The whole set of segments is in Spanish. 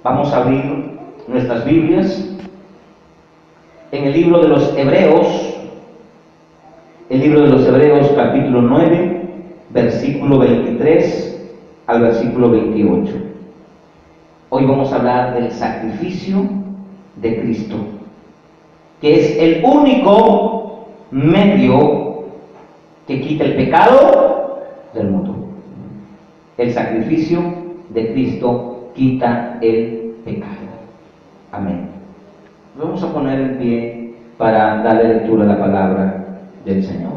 Vamos a abrir nuestras Biblias en el libro de los Hebreos, capítulo 9, versículo 23 al versículo 28. Hoy vamos a hablar del sacrificio de Cristo, que es el único medio que quita el pecado del mundo. El sacrificio de Cristo quita el pecado. Amén. Vamos a poner en pie para darle lectura a la palabra del Señor.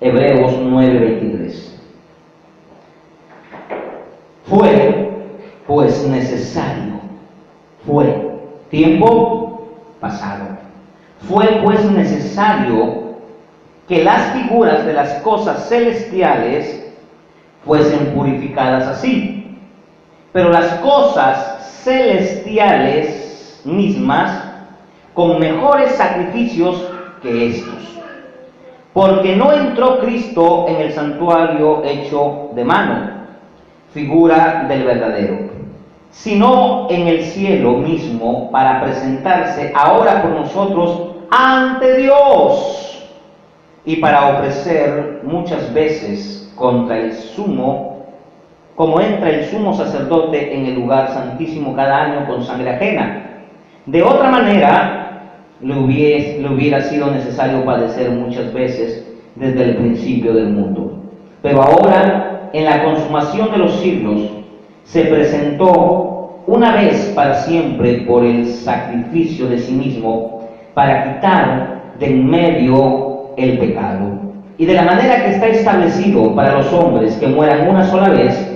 Hebreos 9:23. Fue pues necesario, tiempo pasado, fue pues necesario que las figuras de las cosas celestiales fuesen purificadas así, pero las cosas celestiales mismas con mejores sacrificios que estos, porque no entró Cristo en el santuario hecho de mano, figura del verdadero, sino en el cielo mismo, para presentarse ahora por nosotros ante Dios, y para ofrecer muchas veces como entra el sumo sacerdote en el lugar santísimo cada año con sangre ajena. De otra manera, le hubiera sido necesario padecer muchas veces desde el principio del mundo. Pero ahora, en la consumación de los siglos, se presentó una vez para siempre por el sacrificio de sí mismo, para quitar de en medio el pecado. Y de la manera que está establecido para los hombres que mueran una sola vez,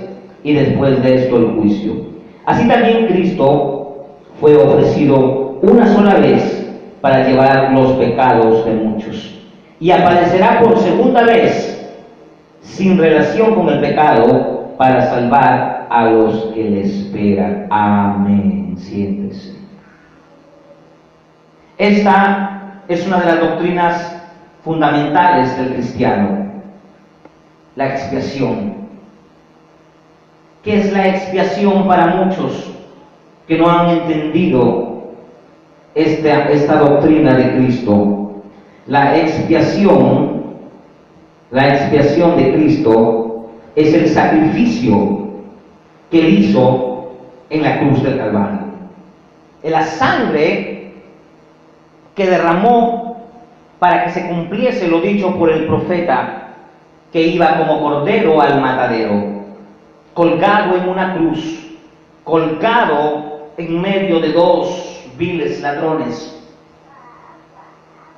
y después de esto el juicio. Así también Cristo fue ofrecido una sola vez para llevar los pecados de muchos, y aparecerá por segunda vez, sin relación con el pecado, para salvar a los que le esperan. Amén. Siéntese. Esta es una de las doctrinas fundamentales del cristiano, la expiación. ¿Qué es la expiación para muchos que no han entendido esta doctrina de Cristo? La expiación de Cristo es el sacrificio que él hizo en la cruz del Calvario. Es la sangre que derramó para que se cumpliese lo dicho por el profeta, que iba como cordero al matadero, colgado en una cruz, colgado en medio de dos viles ladrones,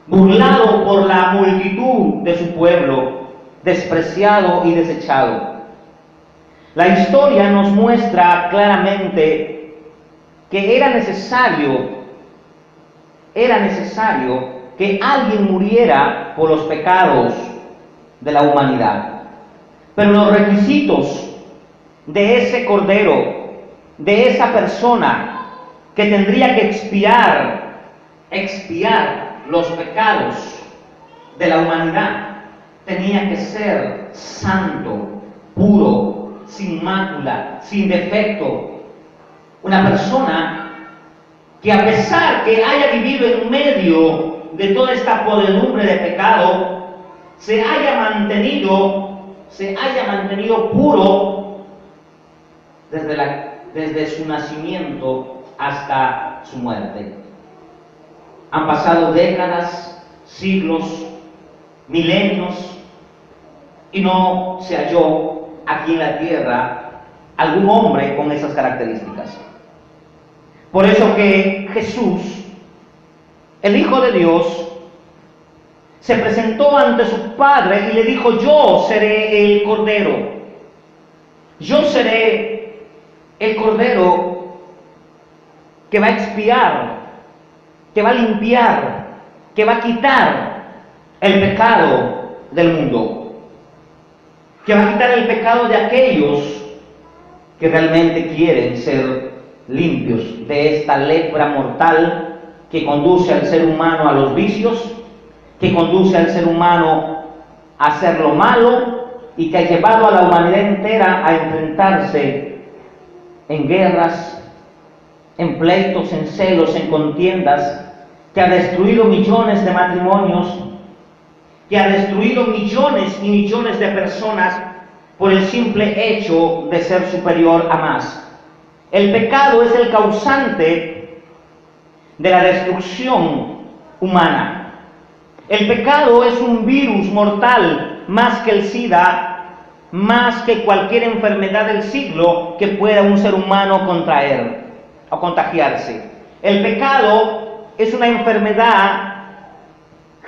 burlado por la multitud de su pueblo, despreciado y desechado. La historia nos muestra claramente que era necesario que alguien muriera por los pecados de la humanidad. Pero los requisitos de ese cordero, de esa persona que tendría que expiar los pecados de la humanidad, tenía que ser santo, puro, sin mácula, sin defecto. Una persona que, a pesar que haya vivido en medio de toda esta podredumbre de pecado, se haya mantenido puro desde su nacimiento hasta su muerte. Han pasado décadas, siglos, milenios, y no se halló aquí en la tierra algún hombre con esas características. Por eso que Jesús, el Hijo de Dios, se presentó ante su Padre y le dijo: yo seré el Cordero, yo seré el Cordero que va a expiar, que va a limpiar, que va a quitar el pecado del mundo, que va a quitar el pecado de aquellos que realmente quieren ser limpios de esta lepra mortal que conduce al ser humano a los vicios, que conduce al ser humano a hacer lo malo y que ha llevado a la humanidad entera a enfrentarse en guerras, en pleitos, en celos, en contiendas, que ha destruido millones de matrimonios, que ha destruido millones y millones de personas por el simple hecho de ser superior a más. El pecado es el causante de la destrucción humana. El pecado es un virus mortal más que el SIDA, más que cualquier enfermedad del siglo que pueda un ser humano contraer o contagiarse. El pecado es una enfermedad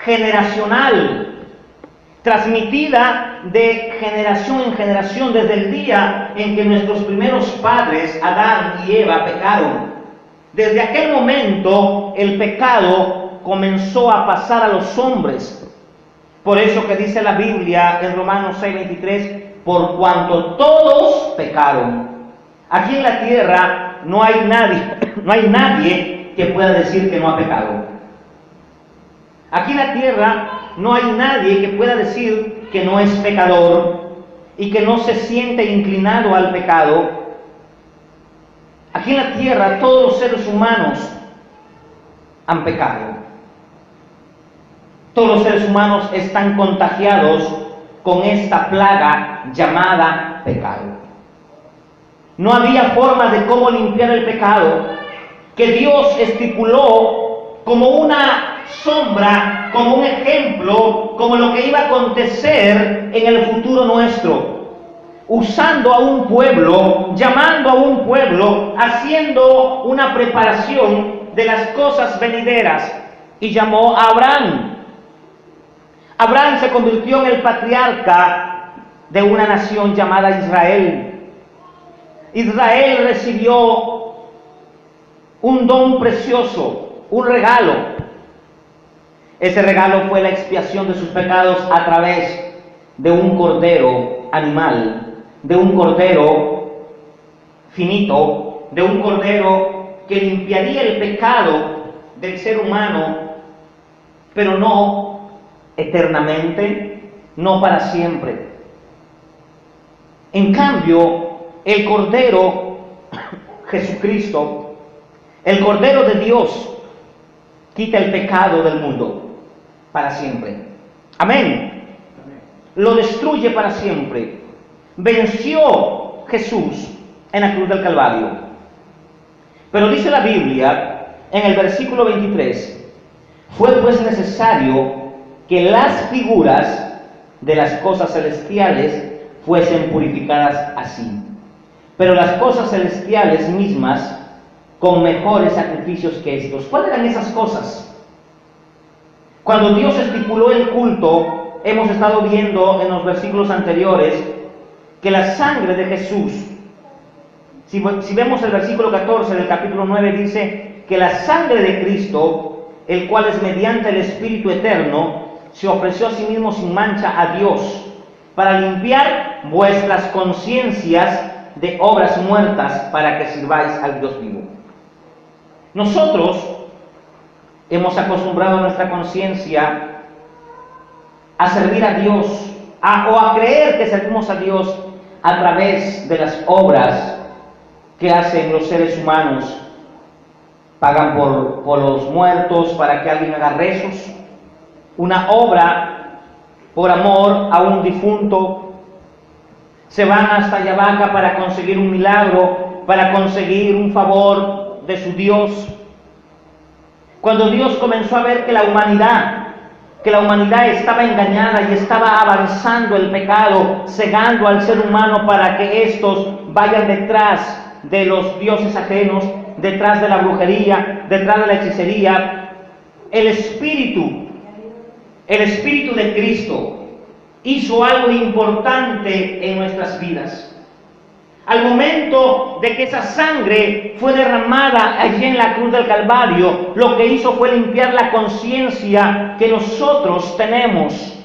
generacional, transmitida de generación en generación desde el día en que nuestros primeros padres, Adán y Eva, pecaron. Desde aquel momento el pecado comenzó a pasar a los hombres. Por eso que dice la Biblia en Romanos 6:23, por cuanto todos pecaron. Aquí en la tierra no hay nadie que pueda decir que no ha pecado. Aquí en la tierra no hay nadie que pueda decir que no es pecador y que no se siente inclinado al pecado. Aquí en la tierra todos los seres humanos han pecado. Todos los seres humanos están contagiados con esta plaga llamada pecado. No había forma de cómo limpiar el pecado, que Dios estipuló como una sombra, como un ejemplo, como lo que iba a acontecer en el futuro nuestro, usando a un pueblo, llamando a un pueblo, haciendo una preparación de las cosas venideras, y llamó a Abraham. Abraham se convirtió en el patriarca de una nación llamada Israel. Israel recibió un don precioso, un regalo. Ese regalo fue la expiación de sus pecados a través de un cordero animal, de un cordero finito, de un cordero que limpiaría el pecado del ser humano, pero no eternamente, no para siempre. En cambio, el Cordero Jesucristo, el Cordero de Dios, quita el pecado del mundo para siempre. Amén. Lo destruye para siempre. Venció Jesús en la cruz del Calvario. Pero dice la Biblia en el versículo 23, fue pues necesario que las figuras de las cosas celestiales fuesen purificadas así, pero las cosas celestiales mismas con mejores sacrificios que estos. ¿Cuáles eran esas cosas? Cuando Dios estipuló el culto, hemos estado viendo en los versículos anteriores que la sangre de Jesús, si vemos el versículo 14 del capítulo 9, dice que la sangre de Cristo, el cual es mediante el Espíritu Eterno, se ofreció a sí mismo sin mancha a Dios, para limpiar vuestras conciencias de obras muertas, para que sirváis al Dios vivo. Nosotros hemos acostumbrado nuestra conciencia a servir a Dios, o a creer que servimos a Dios a través de las obras que hacen los seres humanos. Pagan por los muertos para que alguien haga rezos, una obra por amor a un difunto. Se van hasta Yavaca para conseguir un milagro, para conseguir un favor de su Dios. Cuando Dios comenzó a ver que la humanidad estaba engañada y estaba avanzando el pecado, cegando al ser humano para que estos vayan detrás de los dioses ajenos, detrás de la brujería, detrás de la hechicería, el Espíritu de Cristo hizo algo importante en nuestras vidas. Al momento de que esa sangre fue derramada allí en la cruz del Calvario, lo que hizo fue limpiar la conciencia que nosotros tenemos,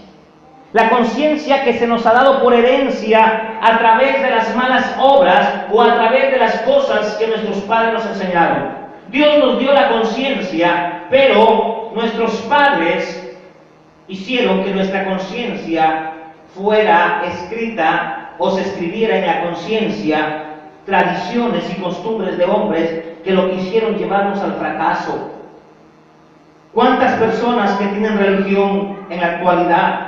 la conciencia que se nos ha dado por herencia a través de las malas obras o a través de las cosas que nuestros padres nos enseñaron. Dios nos dio la conciencia, pero nuestros padres hicieron que nuestra conciencia fuera escrita o se escribiera en la conciencia tradiciones y costumbres de hombres que lo quisieron llevarnos al fracaso. ¿Cuántas personas que tienen religión en la actualidad,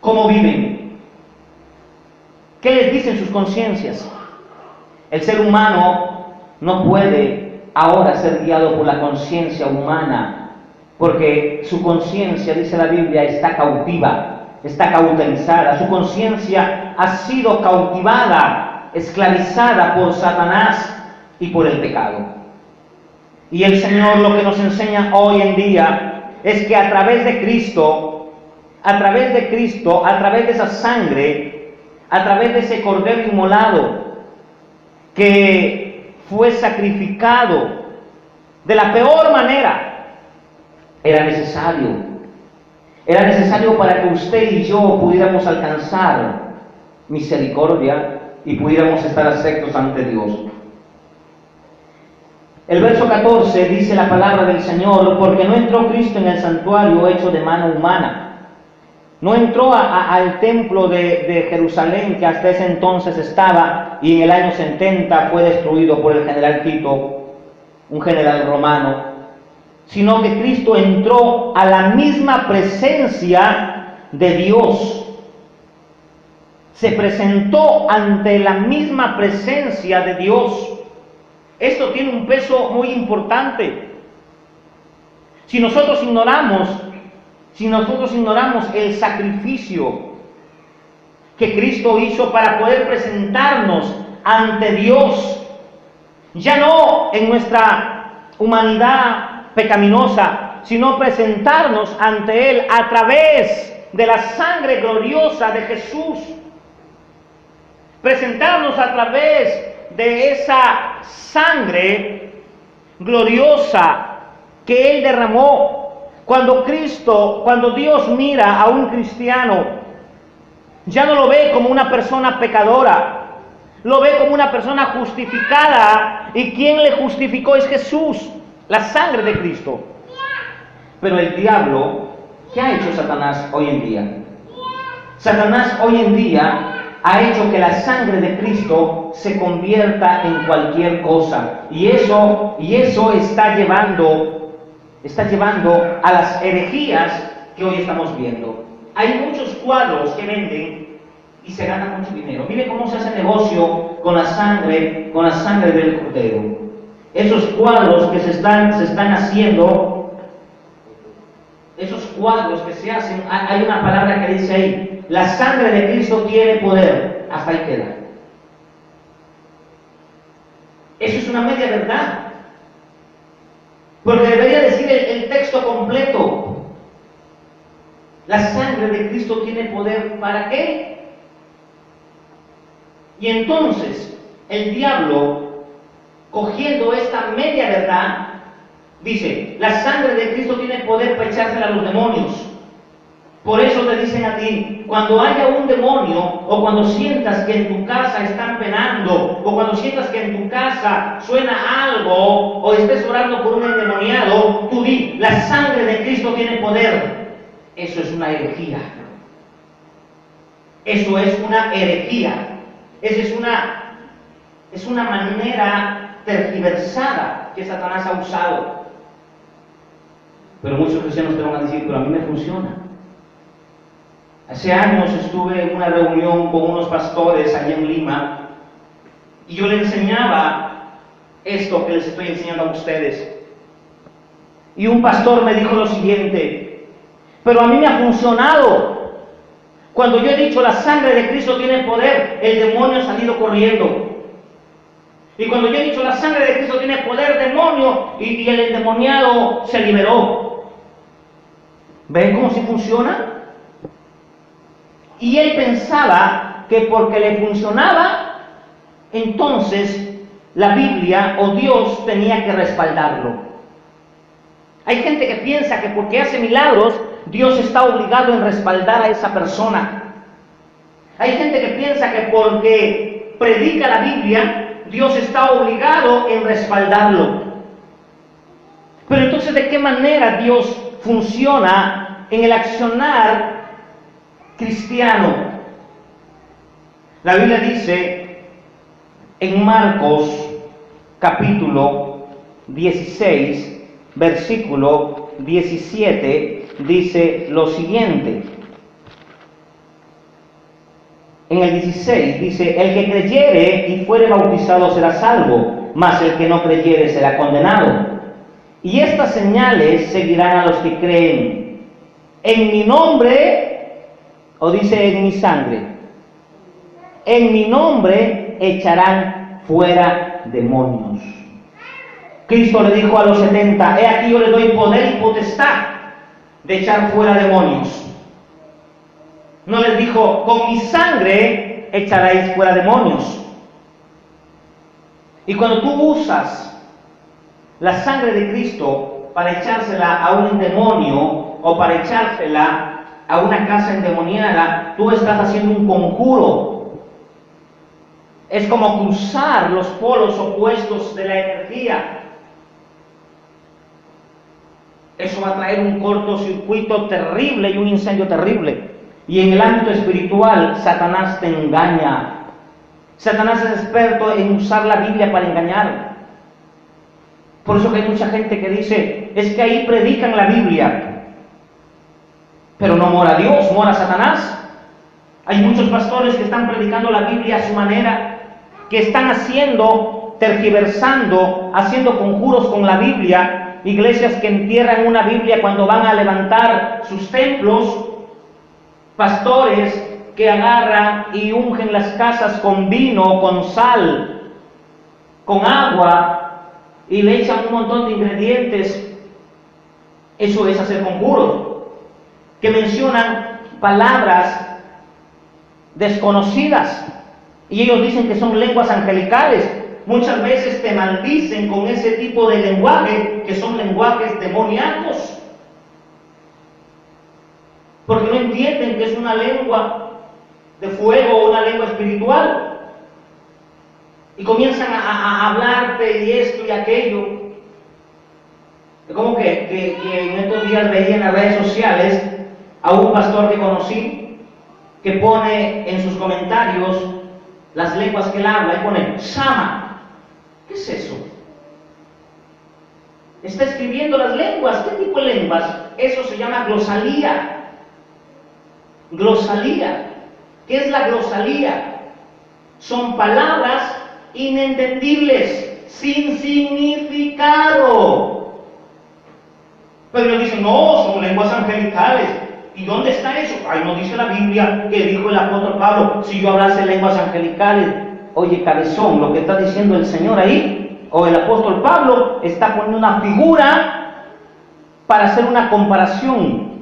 cómo viven? ¿Qué les dicen sus conciencias? El ser humano no puede ahora ser guiado por la conciencia humana, porque su conciencia, dice la Biblia, está cautiva, está cauterizada. Su conciencia ha sido cautivada, esclavizada por Satanás y por el pecado. Y el Señor lo que nos enseña hoy en día es que a través de Cristo, a través de esa sangre, a través de ese cordero inmolado que fue sacrificado de la peor manera, era necesario para que usted y yo pudiéramos alcanzar misericordia y pudiéramos estar aceptos ante Dios. El verso 14 dice la palabra del Señor: porque no entró Cristo en el santuario hecho de mano humana. No entró al templo de Jerusalén, que hasta ese entonces estaba, y en el año 70 fue destruido por el general Tito, un general romano, sino que Cristo entró a la misma presencia de Dios. Se presentó ante la misma presencia de Dios. Esto tiene un peso muy importante. Si nosotros ignoramos el sacrificio que Cristo hizo para poder presentarnos ante Dios, ya no en nuestra humanidad pecaminosa, sino presentarnos ante Él a través de la sangre gloriosa de Jesús, presentarnos a través de esa sangre gloriosa que Él derramó. Cuando Dios mira a un cristiano, ya no lo ve como una persona pecadora, lo ve como una persona justificada, y quien le justificó es Jesús, la sangre de Cristo. Pero el diablo, ¿qué ha hecho Satanás hoy en día? Satanás hoy en día ha hecho que la sangre de Cristo se convierta en cualquier cosa, y eso está llevando a las herejías que hoy estamos viendo. Hay muchos cuadros que venden y se gana mucho dinero. Mire cómo se hace negocio con la sangre del cordero. Esos cuadros que se están haciendo, esos cuadros que se hacen, hay una palabra que dice ahí: la sangre de Cristo tiene poder. Hasta ahí queda. Eso es una media verdad, porque debería decir el texto completo. La sangre de Cristo tiene poder. ¿Para qué? Y entonces el diablo, cogiendo esta media verdad, dice: la sangre de Cristo tiene poder para echársela a los demonios. Por eso te dicen a ti, cuando haya un demonio, o cuando sientas que en tu casa están penando, o cuando sientas que en tu casa suena algo, o estés orando por un endemoniado, tú di: la sangre de Cristo tiene poder. Eso es una herejía. Eso es una herejía. Esa es una manera tergiversada que Satanás ha usado. Pero muchos cristianos te van a decir: pero a mí me funciona. Hace años estuve en una reunión con unos pastores allá en Lima, y yo les enseñaba esto que les estoy enseñando a ustedes. Y un pastor me dijo lo siguiente: pero a mí me ha funcionado. Cuando yo he dicho la sangre de Cristo tiene poder, el demonio ha salido corriendo. Y cuando yo he dicho la sangre de Cristo tiene poder, demonio, y el endemoniado se liberó. ¿Ven cómo sí funciona? Y él pensaba que porque le funcionaba, entonces la Biblia o Dios tenía que respaldarlo. Hay gente que piensa que porque hace milagros, Dios está obligado en respaldar a esa persona. Hay gente que piensa que porque predica la Biblia, Dios está obligado en respaldarlo. Pero entonces, ¿de qué manera Dios funciona en el accionar cristiano? La Biblia dice en Marcos capítulo 16, versículo 17, dice lo siguiente. En el 16 dice: el que creyere y fuere bautizado será salvo, mas el que no creyere será condenado. Y estas señales seguirán a los que creen. En mi nombre, o dice en mi sangre, en mi nombre echarán fuera demonios. Cristo le dijo a los 70: he aquí yo le doy poder y potestad de echar fuera demonios. No les dijo: con mi sangre echaréis fuera demonios. Y cuando tú usas la sangre de Cristo para echársela a un demonio o para echársela a una casa endemoniada, tú estás haciendo un conjuro. Es como cruzar los polos opuestos de la energía. Eso va a traer un cortocircuito terrible y un incendio terrible. Y en el ámbito espiritual, Satanás te engaña. Satanás es experto en usar la Biblia para engañar. Por eso que hay mucha gente que dice: es que ahí predican la Biblia, pero no mora Dios, mora Satanás. Hay muchos pastores que están predicando la Biblia a su manera, que están tergiversando, haciendo conjuros con la Biblia. Iglesias que entierran una Biblia cuando van a levantar sus templos. Pastores que agarran y ungen las casas con vino, con sal, con agua, y le echan un montón de ingredientes. Eso es hacer conjuros. Que mencionan palabras desconocidas y ellos dicen que son lenguas angelicales. Muchas veces te maldicen con ese tipo de lenguaje, que son lenguajes demoníacos, porque no entienden que es una lengua de fuego o una lengua espiritual, y comienzan a hablarte y esto y aquello. Es como que en estos días veía en las redes sociales a un pastor que conocí que pone en sus comentarios las lenguas que él habla y pone Shama. ¿Qué es eso? Está escribiendo las lenguas. ¿Qué tipo de lenguas? Eso se llama glosalía. Glosalía. ¿Qué es la glosalía? Son palabras inentendibles, sin significado. Pero ellos dicen: no, son lenguas angelicales. ¿Y dónde está eso? Ay, no dice la Biblia que dijo el apóstol Pablo: si yo hablase lenguas angelicales. Oye, cabezón, lo que está diciendo el Señor ahí, o el apóstol Pablo, está poniendo una figura para hacer una comparación.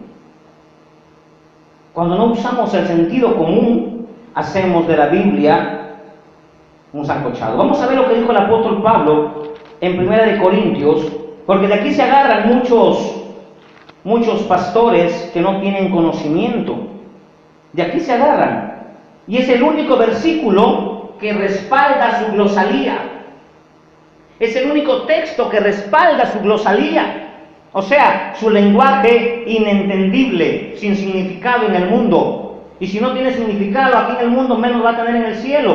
Cuando no usamos el sentido común, hacemos de la Biblia un sancochado. Vamos a ver lo que dijo el apóstol Pablo en 1 Corintios, porque de aquí se agarran muchos pastores que no tienen conocimiento. De aquí se agarran. Y es el único versículo que respalda su glosalía. Es el único texto que respalda su glosalía. O sea, su lenguaje inentendible, sin significado en el mundo. Y si no tiene significado aquí en el mundo, menos va a tener en el cielo.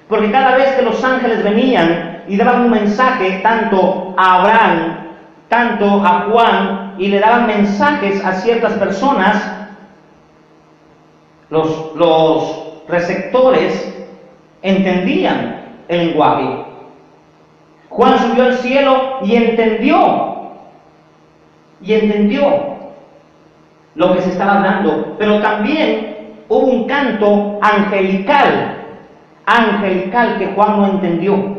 Porque cada vez que los ángeles venían y daban un mensaje, tanto a Abraham, tanto a Juan, y le daban mensajes a ciertas personas, los receptores entendían el lenguaje. Juan subió al cielo y entendió lo que se estaba hablando, pero también hubo un canto angelical que Juan no entendió.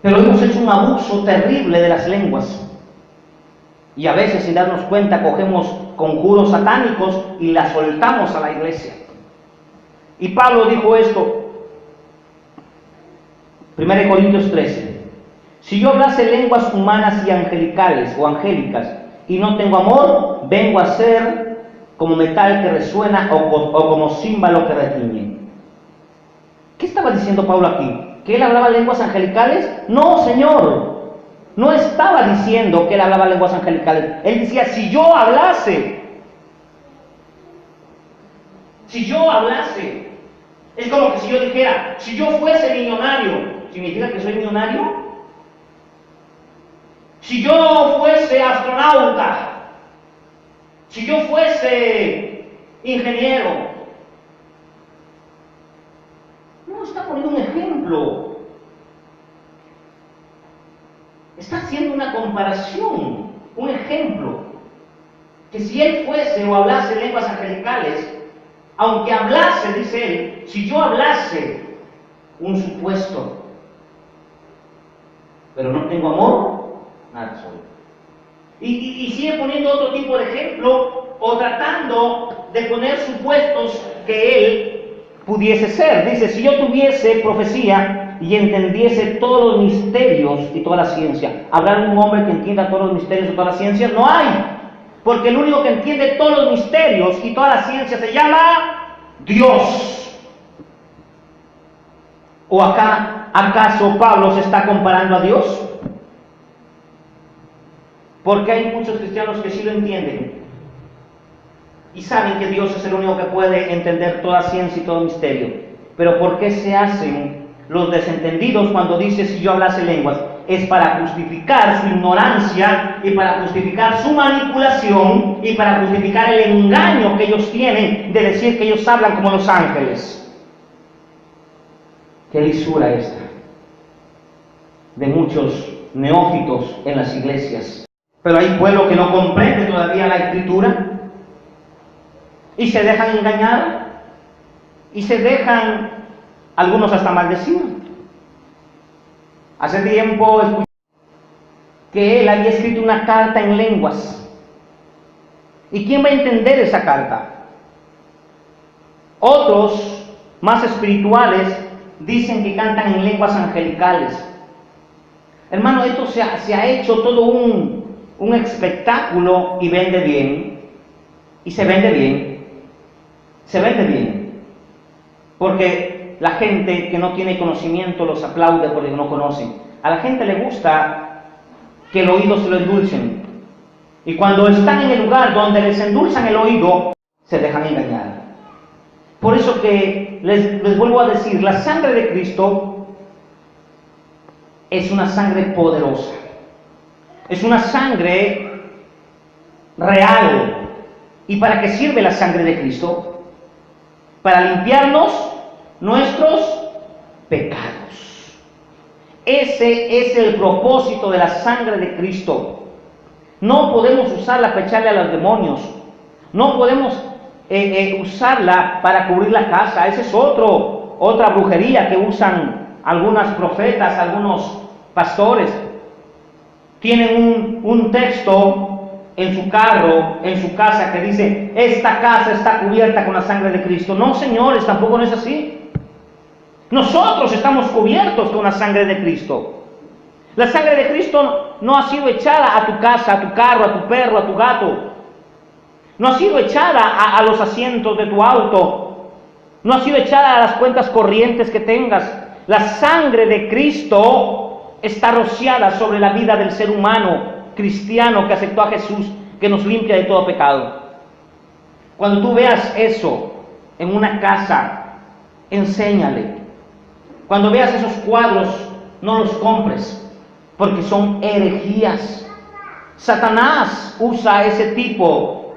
Pero hemos hecho un abuso terrible de las lenguas, y a veces, sin darnos cuenta, cogemos conjuros satánicos y las soltamos a la iglesia. Y Pablo dijo esto, 1 Corintios 13: si yo hablase lenguas humanas y angelicales o angélicas y no tengo amor, vengo a ser como metal que resuena o como címbalo que retiñe. ¿Qué estaba diciendo Pablo aquí? ¿Que él hablaba lenguas angelicales? No, Señor, no estaba diciendo que él hablaba lenguas angelicales. Él decía: si yo hablase. Es como que si yo dijera, si yo fuese millonario, ¿significa que soy millonario? Si yo fuese astronauta, si yo fuese ingeniero, no, está poniendo un ejemplo. Está haciendo una comparación, un ejemplo. Que si él fuese o hablase lenguas angelicales, aunque hablase, dice él, si yo hablase un supuesto, pero no tengo amor, nada soy. Y sigue poniendo otro tipo de ejemplo, o tratando de poner supuestos que él pudiese ser. Dice, si yo tuviese profecía y entendiese todos los misterios y toda la ciencia. ¿Habrá algún hombre que entienda todos los misterios y toda la ciencia? No hay. Porque el único que entiende todos los misterios y toda la ciencia se llama Dios. ¿O acaso Pablo se está comparando a Dios? Porque hay muchos cristianos que sí lo entienden y saben que Dios es el único que puede entender toda ciencia y todo misterio. Pero ¿por qué se hacen los desentendidos cuando dice si yo hablase lenguas? Es para justificar su ignorancia y para justificar su manipulación y para justificar el engaño que ellos tienen de decir que ellos hablan como los ángeles. Qué lisura esta de muchos neófitos en las iglesias. Pero hay pueblo que no comprende todavía la Escritura y se dejan engañar y se dejan algunos hasta maldecir. Hace tiempo escuché que él había escrito una carta en lenguas. ¿Y quién va a entender esa carta? Otros, más espirituales, dicen que cantan en lenguas angelicales. Hermano, esto se ha hecho todo un espectáculo y vende bien. Y se vende bien. Se vende bien. Porque la gente que no tiene conocimiento los aplaude porque no conocen. A la gente le gusta que el oído se lo endulcen. Y cuando están en el lugar donde les endulzan el oído, se dejan engañar. Por eso que les vuelvo a decir, la sangre de Cristo es una sangre poderosa. Es una sangre real. ¿Y para qué sirve la sangre de Cristo? Para limpiarnos nuestros pecados. Ese es el propósito de la sangre de Cristo. No podemos usarla para echarle a los demonios. No podemos usarla para cubrir la casa. Esa es otra brujería que usan algunas profetas, algunos pastores. Tienen un texto en su carro, en su casa, que dice, esta casa está cubierta con la sangre de Cristo. No, señores, tampoco no es así. Nosotros estamos cubiertos con la sangre de Cristo. La sangre de Cristo no ha sido echada a tu casa, a tu carro, a tu perro, a tu gato. No ha sido echada a los asientos de tu auto. No ha sido echada a las cuentas corrientes que tengas. La sangre de Cristo está rociada sobre la vida del ser humano cristiano que aceptó a Jesús, que nos limpia de todo pecado. Cuando tú veas eso en una casa, enséñale. Cuando veas esos cuadros, no los compres, porque son herejías. Satanás usa ese tipo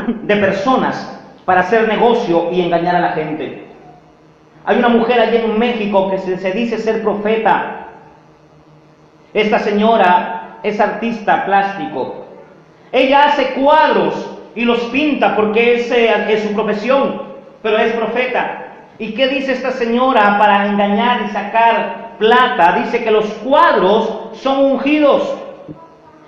de personas para hacer negocio y engañar a la gente. Hay una mujer allí en México que se dice ser profeta. Esta señora es artista plástico. Ella hace cuadros y los pinta porque es su profesión, pero es profeta. ¿Y qué dice esta señora para engañar y sacar plata? Dice que los cuadros son ungidos.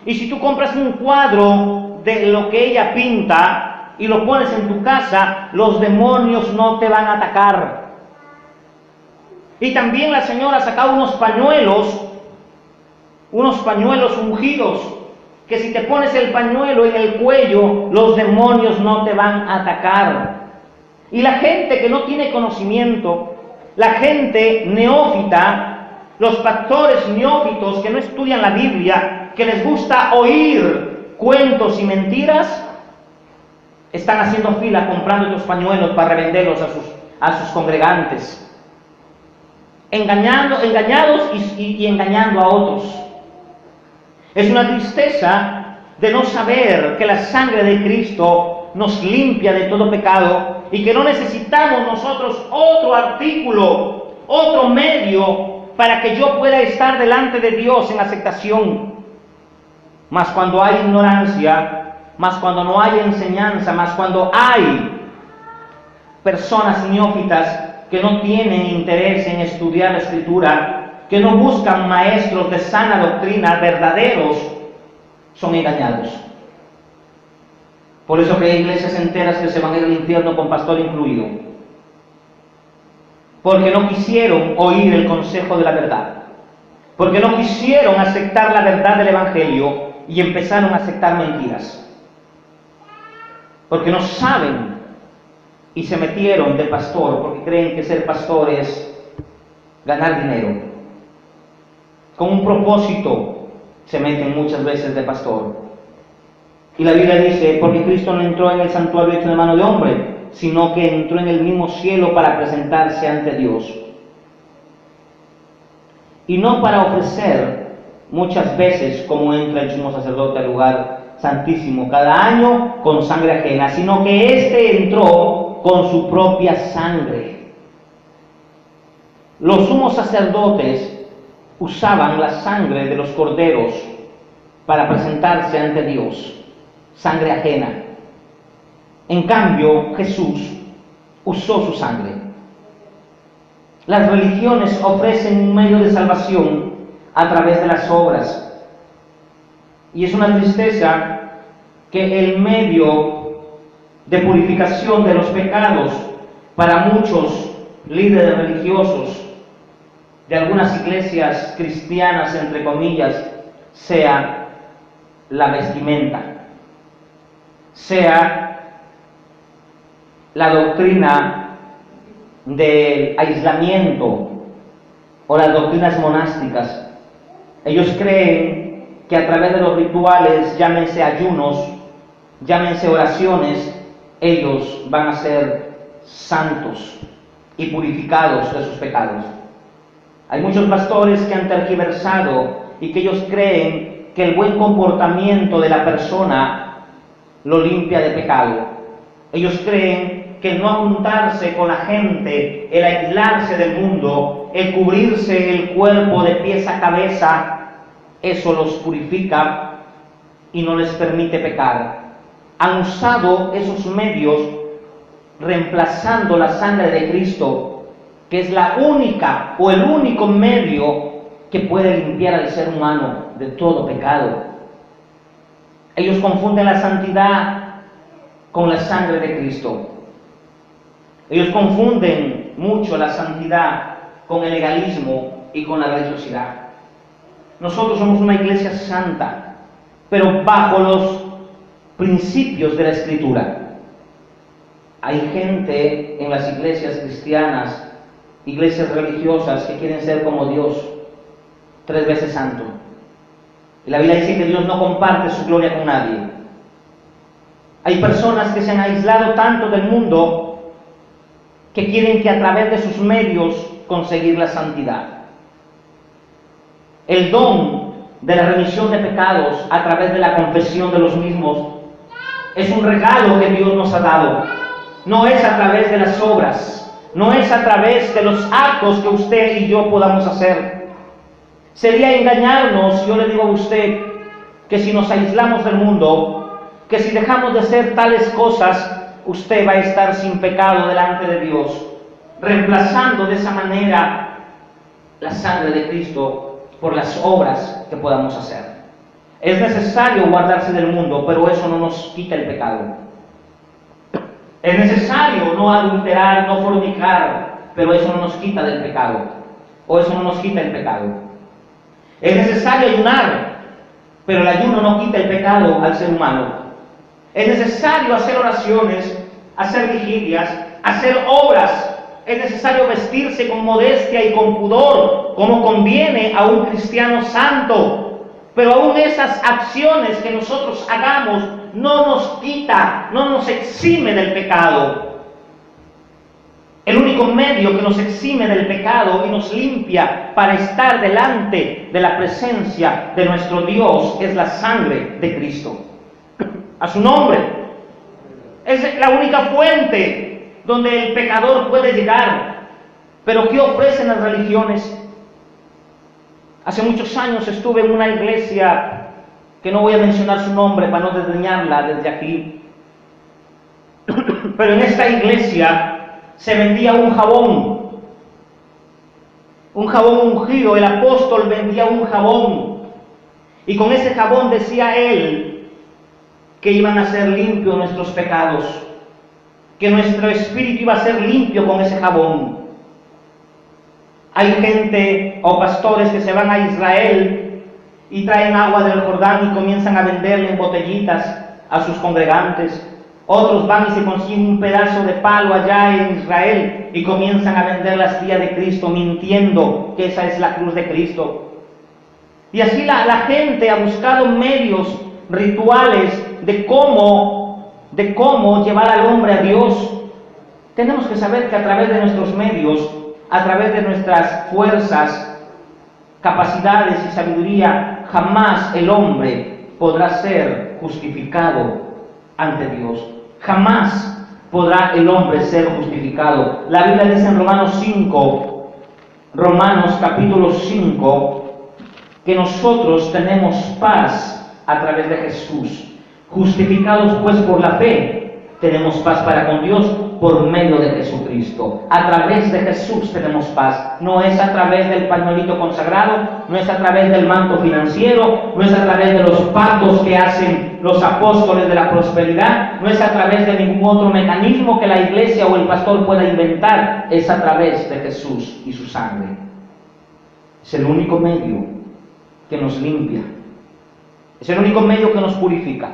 Y si tú compras un cuadro de lo que ella pinta y lo pones en tu casa, los demonios no te van a atacar. Y también la señora sacaba unos pañuelos ungidos, que si te pones el pañuelo en el cuello, los demonios no te van a atacar. Y la gente que no tiene conocimiento, la gente neófita, los pastores neófitos que no estudian la Biblia, que les gusta oír cuentos y mentiras, están haciendo fila comprando estos pañuelos para revenderlos a sus congregantes, engañados y engañando a otros. Es una tristeza de no saber que la sangre de Cristo nos limpia de todo pecado y que no necesitamos nosotros otro artículo, otro medio para que yo pueda estar delante de Dios en aceptación. Mas cuando hay ignorancia, mas cuando no hay enseñanza, mas cuando hay personas neófitas que no tienen interés en estudiar la Escritura, que no buscan maestros de sana doctrina verdaderos, son engañados. Por eso que hay iglesias enteras que se van a ir al infierno con pastor incluido, porque no quisieron oír el consejo de la verdad, porque no quisieron aceptar la verdad del Evangelio y empezaron a aceptar mentiras, porque no saben y se metieron de pastor porque creen que ser pastor es ganar dinero. Con un propósito se meten muchas veces de pastor. Y la Biblia dice, porque Cristo no entró en el santuario hecho de mano de hombre, sino que entró en el mismo cielo para presentarse ante Dios. Y no para ofrecer muchas veces, como entra el sumo sacerdote al lugar santísimo cada año con sangre ajena, sino que éste entró con su propia sangre. Los sumos sacerdotes usaban la sangre de los corderos para presentarse ante Dios, sangre ajena. En cambio, Jesús usó su sangre. Las religiones ofrecen un medio de salvación a través de las obras. Y es una tristeza que el medio de purificación de los pecados para muchos líderes religiosos de algunas iglesias cristianas, entre comillas, sea la vestimenta, sea la doctrina del aislamiento o las doctrinas monásticas. Ellos creen que a través de los rituales, llámense ayunos, llámense oraciones, ellos van a ser santos y purificados de sus pecados. Hay muchos pastores que han tergiversado y que ellos creen que el buen comportamiento de la persona lo limpia de pecado. Ellos creen que el no juntarse con la gente, el aislarse del mundo, el cubrirse el cuerpo de pies a cabeza, eso los purifica y no les permite pecar. Han usado esos medios reemplazando la sangre de Cristo, que es la única o el único medio que puede limpiar al ser humano de todo pecado. Ellos confunden la santidad con la sangre de Cristo. Ellos confunden mucho la santidad con el legalismo y con la religiosidad. Nosotros somos una iglesia santa, pero bajo los principios de la Escritura. Hay gente en las iglesias cristianas, iglesias religiosas, que quieren ser como Dios, 3 veces santo. Y la Biblia dice que Dios no comparte su gloria con nadie. Hay personas que se han aislado tanto del mundo que quieren que a través de sus medios conseguir la santidad. El don de la remisión de pecados a través de la confesión de los mismos es un regalo que Dios nos ha dado. No es a través de las obras, no es a través de los actos que usted y yo podamos hacer. Sería engañarnos, yo le digo a usted, que si nos aislamos del mundo, que si dejamos de hacer tales cosas, usted va a estar sin pecado delante de Dios, reemplazando de esa manera la sangre de Cristo por las obras que podamos hacer. Es necesario guardarse del mundo, pero eso no nos quita el pecado. Es necesario no adulterar, no fornicar, pero eso no nos quita del pecado, o eso no nos quita el pecado. Es necesario ayunar, pero el ayuno no quita el pecado al ser humano. Es necesario hacer oraciones, hacer vigilias, hacer obras. Es necesario vestirse con modestia y con pudor, como conviene a un cristiano santo. Pero aún esas acciones que nosotros hagamos no nos quita, no nos exime del pecado. El único medio que nos exime del pecado y nos limpia para estar delante de la presencia de nuestro Dios es la sangre de Cristo. A su nombre. Es la única fuente donde el pecador puede llegar. Pero ¿qué ofrecen las religiones? Hace muchos años estuve en una iglesia, que no voy a mencionar su nombre para no desdeñarla desde aquí, pero en esta iglesia se vendía un jabón ungido. El apóstol vendía un jabón, y con ese jabón decía él que iban a ser limpios nuestros pecados, que nuestro espíritu iba a ser limpio con ese jabón. Hay gente o pastores que se van a Israel y traen agua del Jordán y comienzan a venderle en botellitas a sus congregantes. Otros van y se consiguen un pedazo de palo allá en Israel y comienzan a vender la astilla de Cristo, mintiendo que esa es la cruz de Cristo. Y así la gente ha buscado medios rituales de cómo llevar al hombre a Dios. Tenemos que saber que a través de nuestros medios, a través de nuestras fuerzas, capacidades y sabiduría, jamás el hombre podrá ser justificado ante Dios. Jamás podrá el hombre ser justificado. La Biblia dice en Romanos capítulo 5, que nosotros tenemos paz a través de Jesús. Justificados pues por la fe, tenemos paz para con Dios por medio de Jesucristo. A través de Jesús tenemos paz. No es a través del pañuelito consagrado, no es a través del manto financiero, no es a través de los pactos que hacen los apóstoles de la prosperidad, no es a través de ningún otro mecanismo que la iglesia o el pastor pueda inventar. Es a través de Jesús y su sangre. Es el único medio que nos limpia. Es el único medio que nos purifica.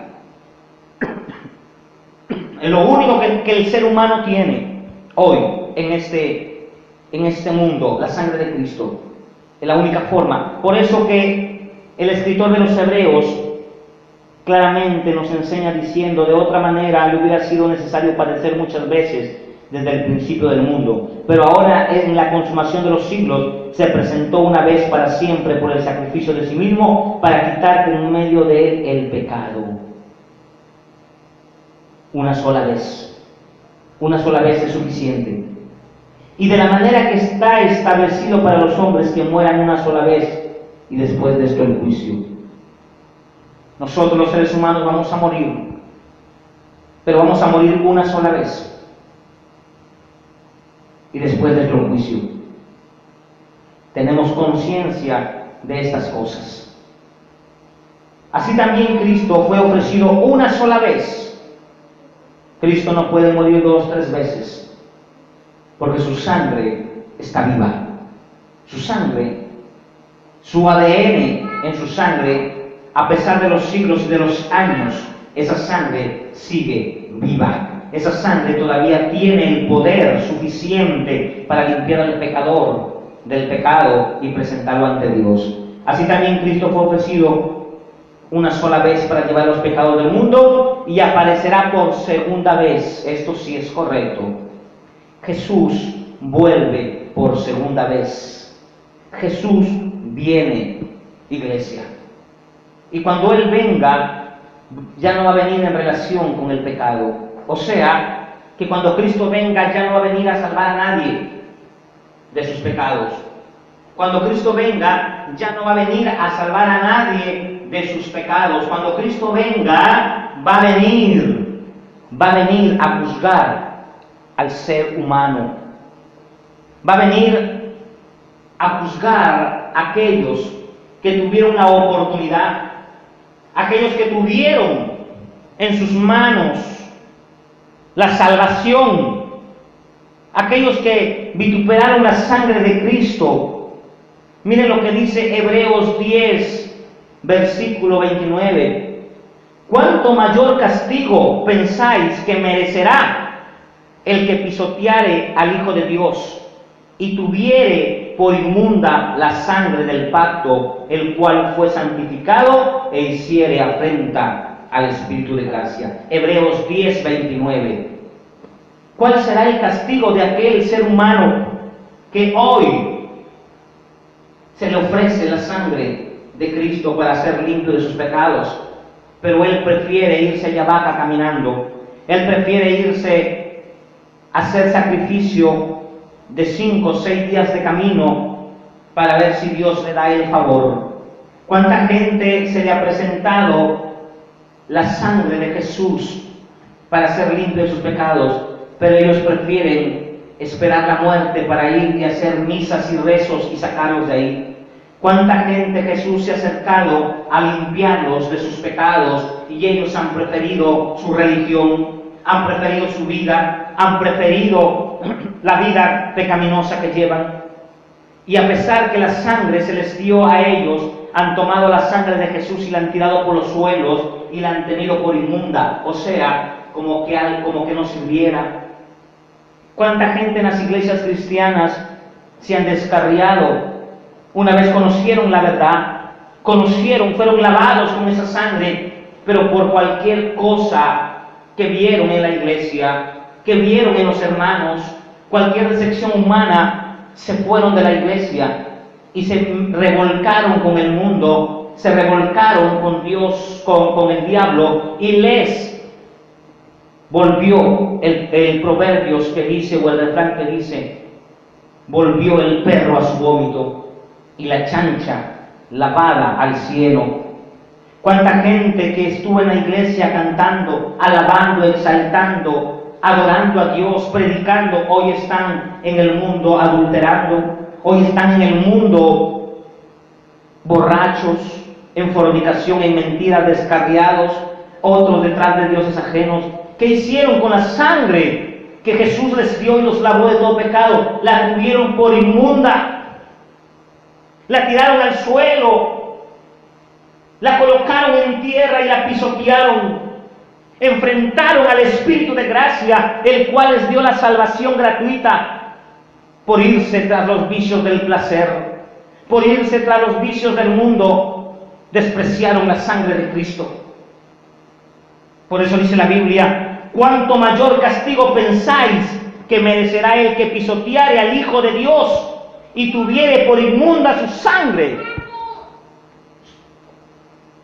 Es lo único que el ser humano tiene hoy en este mundo, la sangre de Cristo. Es la única forma. Por eso que el escritor de los Hebreos claramente nos enseña diciendo: de otra manera le hubiera sido necesario padecer muchas veces desde el principio del mundo, pero ahora en la consumación de los siglos se presentó una vez para siempre por el sacrificio de sí mismo para quitar de en medio de él el pecado. Una sola vez es suficiente. Y de la manera que está establecido para los hombres que mueran una sola vez y después de esto el juicio. Nosotros los seres humanos vamos a morir, pero vamos a morir una sola vez y después de esto el juicio. Tenemos conciencia de estas cosas. Así también Cristo fue ofrecido una sola vez. Cristo no puede morir 2 o 3 veces, porque su sangre está viva. Su sangre, su ADN en su sangre, a pesar de los siglos y de los años, esa sangre sigue viva. Esa sangre todavía tiene el poder suficiente para limpiar al pecador del pecado y presentarlo ante Dios. Así también Cristo fue ofrecido una sola vez para llevar los pecados del mundo y aparecerá por segunda vez. Esto sí es correcto. Jesús vuelve por segunda vez. Jesús viene, iglesia. Y cuando Él venga, ya no va a venir en relación con el pecado. O sea, que cuando Cristo venga ya no va a venir a salvar a nadie de sus pecados. Cuando Cristo venga, ya no va a venir a salvar a nadie de sus pecados. Cuando Cristo venga, va a venir a juzgar al ser humano. Va a venir a juzgar a aquellos que tuvieron la oportunidad, aquellos que tuvieron en sus manos la salvación, aquellos que vituperaron la sangre de Cristo. Miren lo que dice Hebreos 10, versículo 29. ¿Cuánto mayor castigo pensáis que merecerá el que pisoteare al Hijo de Dios y tuviere por inmunda la sangre del pacto, el cual fue santificado e hiciere afrenta al Espíritu de gracia? Hebreos 10, 29. ¿Cuál será el castigo de aquel ser humano que hoy se le ofrece la sangre de Cristo para ser limpio de sus pecados? Pero él prefiere irse a Yabaca caminando. Él prefiere irse a hacer sacrificio de 5 o 6 días de camino para ver si Dios le da el favor. ¿Cuánta gente se le ha presentado la sangre de Jesús para ser limpio de sus pecados? Pero ellos prefieren esperar la muerte para ir y hacer misas y rezos y sacarlos de ahí. ¿Cuánta gente Jesús se ha acercado a limpiarlos de sus pecados y ellos han preferido su religión, han preferido su vida, han preferido la vida pecaminosa que llevan? Y a pesar que la sangre se les dio a ellos, han tomado la sangre de Jesús y la han tirado por los suelos y la han tenido por inmunda, o sea, como que no sirviera. ¿Cuánta gente en las iglesias cristianas se han descarriado? Una vez conocieron la verdad, fueron lavados con esa sangre, pero por cualquier cosa que vieron en la iglesia, que vieron en los hermanos, cualquier decepción humana, se fueron de la iglesia y se revolcaron con el mundo, se revolcaron con Dios, con el diablo, y les volvió el proverbios que dice, o el refrán que dice, volvió el perro a su vómito y la chancha lavada al cielo. Cuánta gente que estuvo en la iglesia cantando, alabando, exaltando, adorando a Dios, predicando, hoy están en el mundo adulterando, hoy están en el mundo borrachos, en fornicación, en mentiras, descarriados, otros detrás de dioses ajenos. ¿Qué hicieron con la sangre que Jesús les dio y los lavó de todo pecado? La tuvieron por inmunda, la tiraron al suelo, la colocaron en tierra y la pisotearon. Enfrentaron al Espíritu de gracia, el cual les dio la salvación gratuita, por irse tras los vicios del placer, por irse tras los vicios del mundo, despreciaron la sangre de Cristo. Por eso dice la Biblia, ¿cuánto mayor castigo pensáis que merecerá el que pisoteare al Hijo de Dios y tuviere por inmunda su sangre?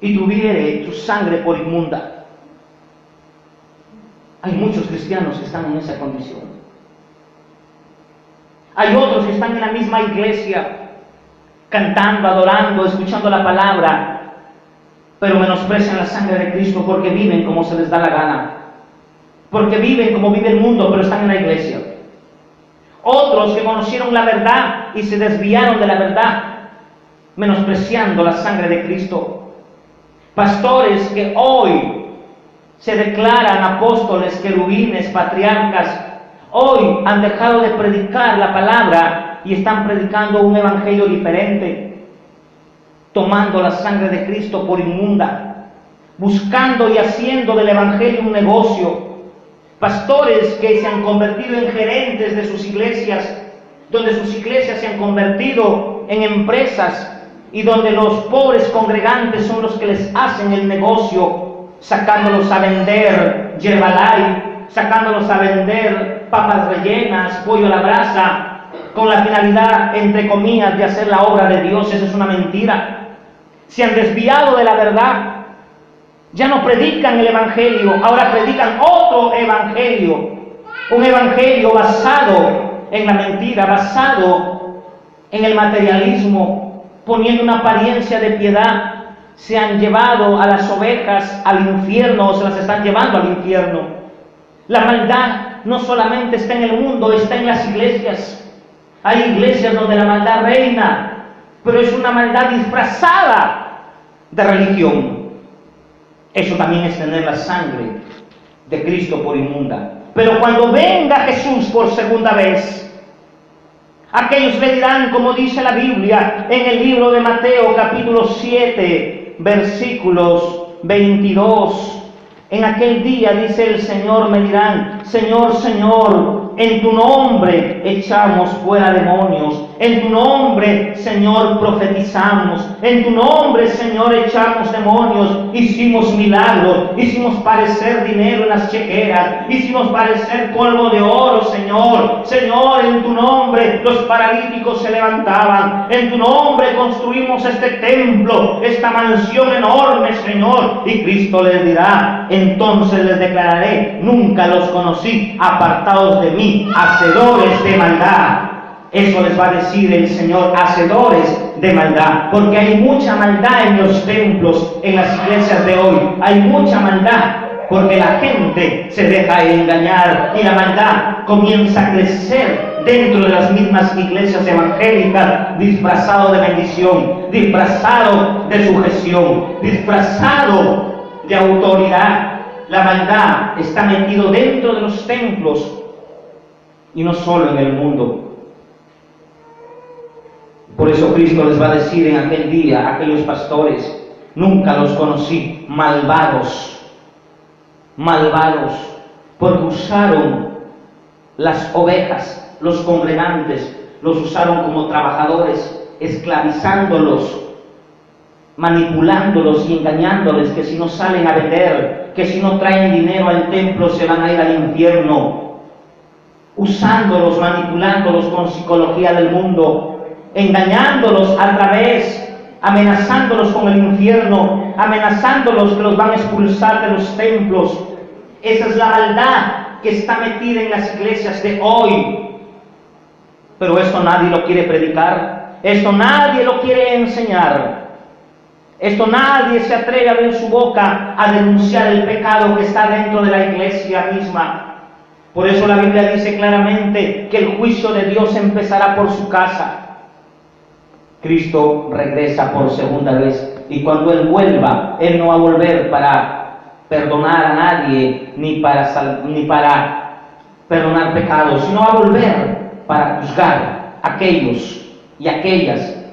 Y tuviere su sangre por inmunda. Hay muchos cristianos que están en esa condición. Hay otros que están en la misma iglesia, cantando, adorando, escuchando la palabra, pero menosprecian la sangre de Cristo porque viven como se les da la gana, porque viven como vive el mundo, pero están en la iglesia. Otros que conocieron la verdad y se desviaron de la verdad, menospreciando la sangre de Cristo. Pastores que hoy se declaran apóstoles, querubines, patriarcas, hoy han dejado de predicar la palabra y están predicando un evangelio diferente, tomando la sangre de Cristo por inmunda, buscando y haciendo del evangelio un negocio. Pastores que se han convertido en gerentes de sus iglesias, donde sus iglesias se han convertido en empresas y donde los pobres congregantes son los que les hacen el negocio, sacándolos a vender Herbalife, sacándolos a vender papas rellenas, pollo a la brasa, con la finalidad, entre comillas, de hacer la obra de Dios. Eso es una mentira. Se han desviado de la verdad. Ya no predican el evangelio, ahora predican otro evangelio. Un evangelio basado en la mentira, basado en el materialismo, poniendo una apariencia de piedad. Se han llevado a las ovejas al infierno, o se las están llevando al infierno. La maldad no solamente está en el mundo, está en las iglesias. Hay iglesias donde la maldad reina, pero es una maldad disfrazada de religión. Eso también es tener la sangre de Cristo por inmunda. Pero cuando venga Jesús por segunda vez, aquellos le dirán, como dice la Biblia en el libro de Mateo capítulo 7, versículos 22. En aquel día, dice el Señor, me dirán, Señor, Señor, en tu nombre echamos fuera demonios, en tu nombre, Señor, profetizamos, en tu nombre, Señor, echamos demonios, hicimos milagros, hicimos parecer dinero en las chequeras, hicimos parecer polvo de oro, Señor. Señor, en tu nombre los paralíticos se levantaban, en tu nombre construimos este templo, esta mansión enorme, Señor. Y Cristo les dirá, entonces les declararé, nunca los conocí, apartados de mí, hacedores de maldad. Eso les va a decir el Señor, hacedores de maldad, porque hay mucha maldad en los templos, en las iglesias de hoy. Hay mucha maldad, porque la gente se deja engañar y la maldad comienza a crecer dentro de las mismas iglesias evangélicas, disfrazado de bendición, disfrazado de sujeción, disfrazado de autoridad. La maldad está metido dentro de los templos y no solo en el mundo. Por eso Cristo les va a decir en aquel día a aquellos pastores, nunca los conocí, malvados, porque usaron las ovejas, los congregantes, los usaron como trabajadores, esclavizándolos, manipulándolos y engañándoles, que si no salen a vender, que si no traen dinero al templo se van a ir al infierno, usándolos, manipulándolos con psicología del mundo, engañándolos a través, amenazándolos con el infierno, amenazándolos que los van a expulsar de los templos. Esa es la maldad que está metida en las iglesias de hoy. Pero esto nadie lo quiere predicar, esto nadie lo quiere enseñar, esto nadie se atreve a abrir su boca a denunciar el pecado que está dentro de la iglesia misma. Por eso la Biblia dice claramente que el juicio de Dios empezará por su casa. Cristo regresa por segunda vez, y cuando Él vuelva, Él no va a volver para perdonar a nadie, ni para perdonar pecados, sino va a volver para juzgar a aquellos y aquellas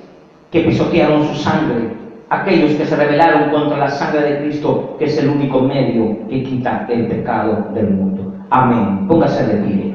que pisotearon su sangre, aquellos que se rebelaron contra la sangre de Cristo, que es el único medio que quita el pecado del mundo. Amén. Póngase de pie.